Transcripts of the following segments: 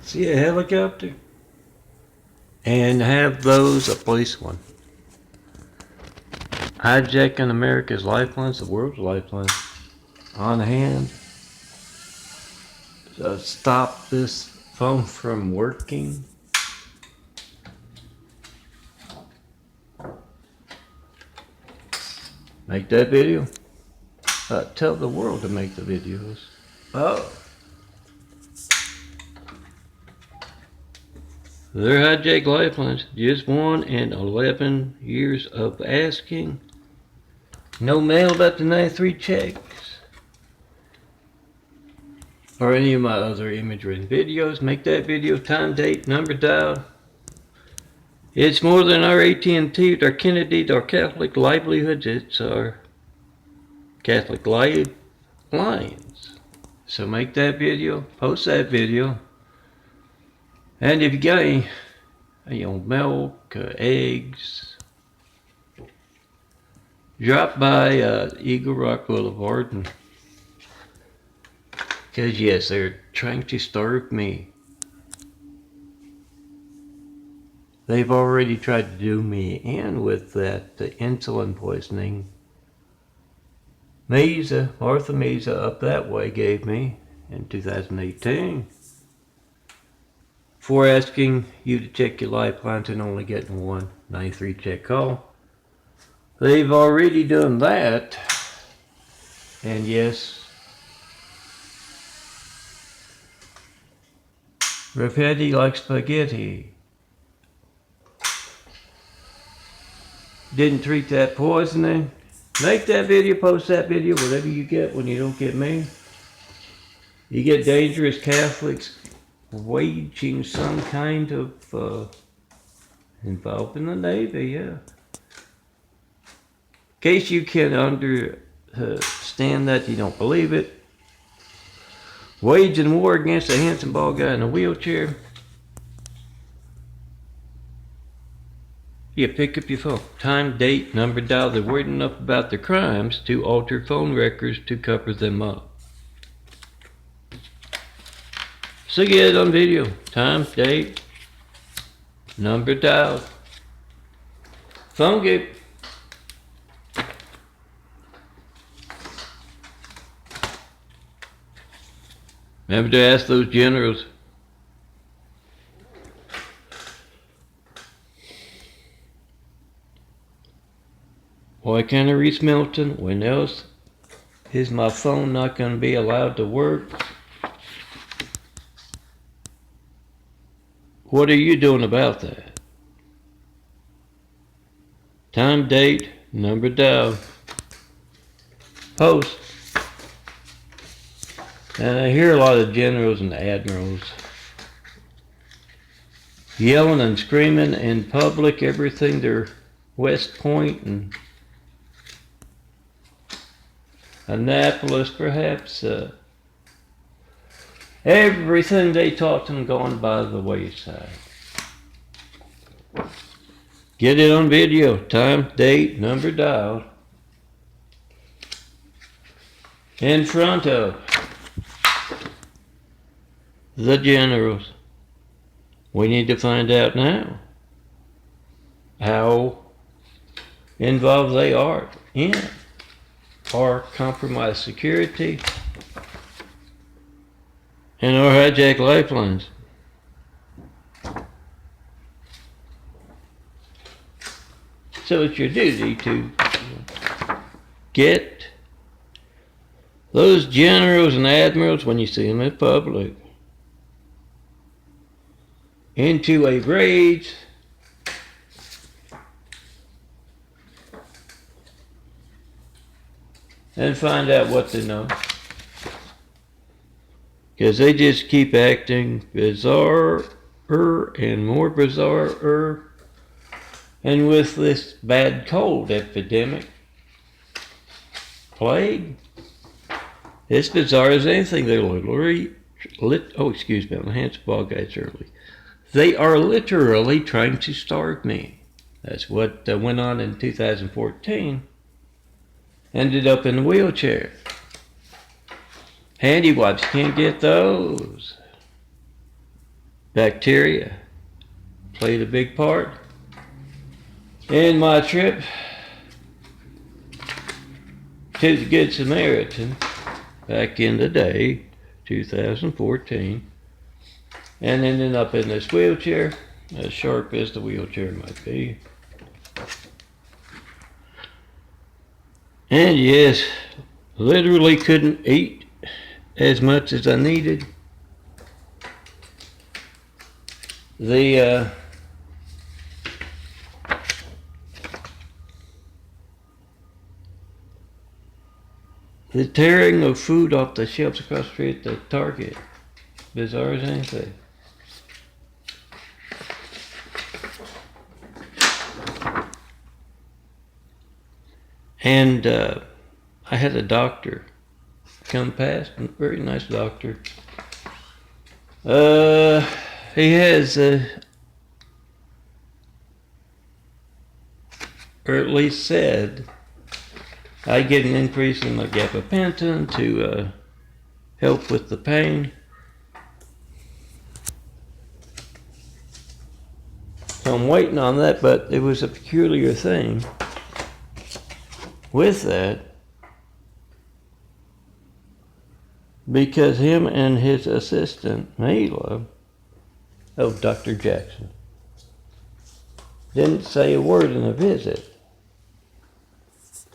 See a helicopter? And have those a police one. Hijacking America's lifelines, the world's lifelines, on hand. So stop this phone from working. Make that video. Tell the world to make the videos. Oh. Their hijacked lifelines, just 1 in 11 years of asking. No mailed up to 93 checks. Or any of my other imagery and videos. Make that video, time, date, number dial. It's more than our AT&T, our Kennedy, our Catholic livelihoods. It's our Catholic lifelines. So make that video, post that video. And if you got any, milk, eggs, drop by Eagle Rock Boulevard, and because yes, they're trying to starve me. They've already tried to do me in with that insulin poisoning. Martha Mesa up that way gave me in 2018. For asking you to check your lifelines and only getting 193 check call. They've already done that. And yes, Rapetti like spaghetti. Didn't treat that poisoning. Make that video, post that video, whatever you get when you don't get me. You get dangerous Catholics waging some kind of involved in the Navy, yeah. In case you can understand that, you don't believe it. Waging war against a handsome bald guy in a wheelchair. You pick up your phone. Time, date, number, dial. They're worried enough about their crimes to alter phone records to cover them up. So get it on video. Time, date, number, dial. Phone gate. Remember to ask those generals. Why can't I reach Milton? When else is my phone not going to be allowed to work? What are you doing about that? Time, date, number, dial. Post. And I hear a lot of generals and admirals yelling and screaming in public, everything they're West Point and Annapolis, perhaps. Everything they taught them going by the wayside. Get it on video. Time, date, number, dial. In front of the generals. We need to find out now how involved they are in our compromised security and our hijacked lifelines. So it's your duty to get those generals and admirals, when you see them in public, into a rage and find out what they know. Because they just keep acting bizarre and more bizarre. And with this bad cold epidemic, plague, it's bizarre as anything. They're literally, excuse me, my hands ball guys early. They are literally trying to starve me. That's what went on in 2014. Ended up in a wheelchair. Handy wipes, can't get those. bacteria played a big part in my trip to the Good Samaritan back in the day, 2014, and ended up in this wheelchair, as sharp as the wheelchair might be. And yes, literally couldn't eat as much as I needed. The tearing of food off the shelves across the street at the Target, bizarre as anything. And I had a doctor come past, a very nice doctor. He has, or at least said, I get an increase in my gabapentin to help with the pain. So I'm waiting on that, but it was a peculiar thing with that, because him and his assistant, Mila, Dr. Jackson, didn't say a word in the visit.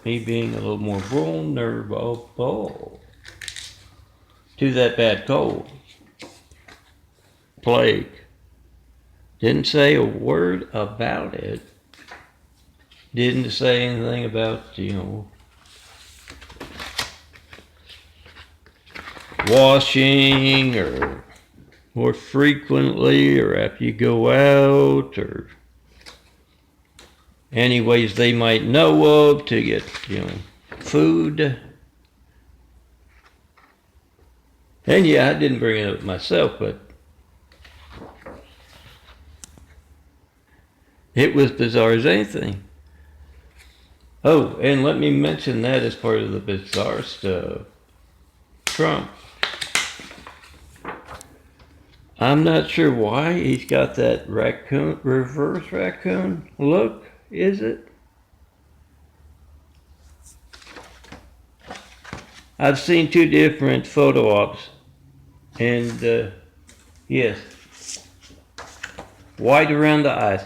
Me being a little more vulnerable to that bad cold, plague, didn't say a word about it. Didn't say anything about, washing or more frequently or after you go out or any ways they might know of to get, food. And yeah, I didn't bring it up myself, but it was bizarre as anything. Oh, and let me mention that as part of the bizarre stuff. Trump. I'm not sure why he's got that raccoon, reverse raccoon look, is it? I've seen two different photo ops, and yes, white around the eyes.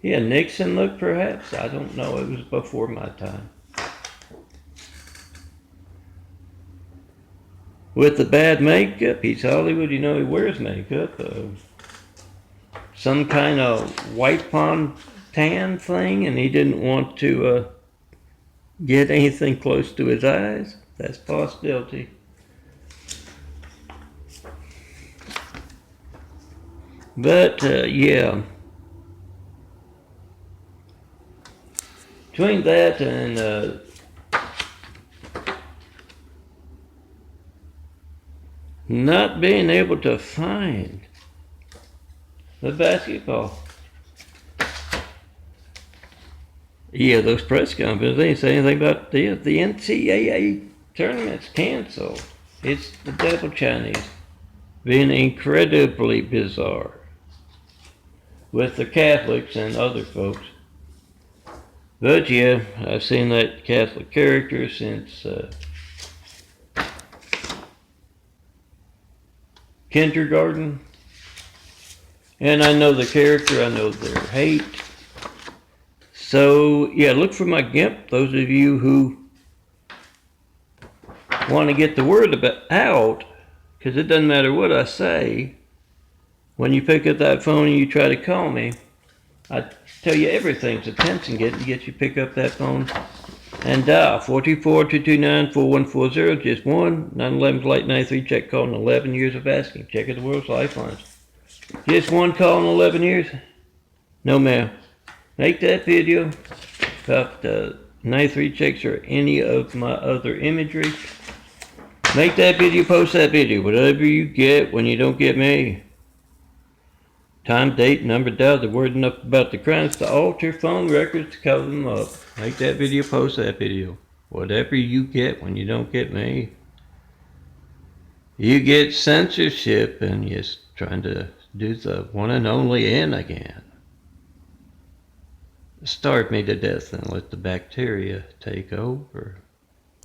Nixon look perhaps? I don't know, it was before my time. With the bad makeup, he's Hollywood, he wears makeup. Some kind of white pond tan thing, and he didn't want to get anything close to his eyes. That's a possibility. But, yeah. Between that and not being able to find the basketball. Yeah, those press conferences, they didn't say anything about the NCAA tournament's canceled. It's the devil Chinese being incredibly bizarre with the Catholics and other folks. But yeah, I've seen that Catholic character since kindergarten. And I know the character, I know their hate. So yeah, look for my GIMP, those of you who want to get the word out, because it doesn't matter what I say. When you pick up that phone and you try to call me, I tell you everything's attention getting to get you pick up that phone and dial 424-229-4140, just one, 911 Flight 93, check call in 11 years of asking, check of the world's lifelines. Just one call in 11 years? No ma'am. Make that video about 93 checks or any of my other imagery. Make that video, post that video, whatever you get when you don't get me. Time, date, number, dial, the word enough about the crimes to alter phone records to cover them up. Make that video, post that video. Whatever you get when you don't get me. You get censorship and you're trying to do the one and only in again. Starve me to death and let the bacteria take over.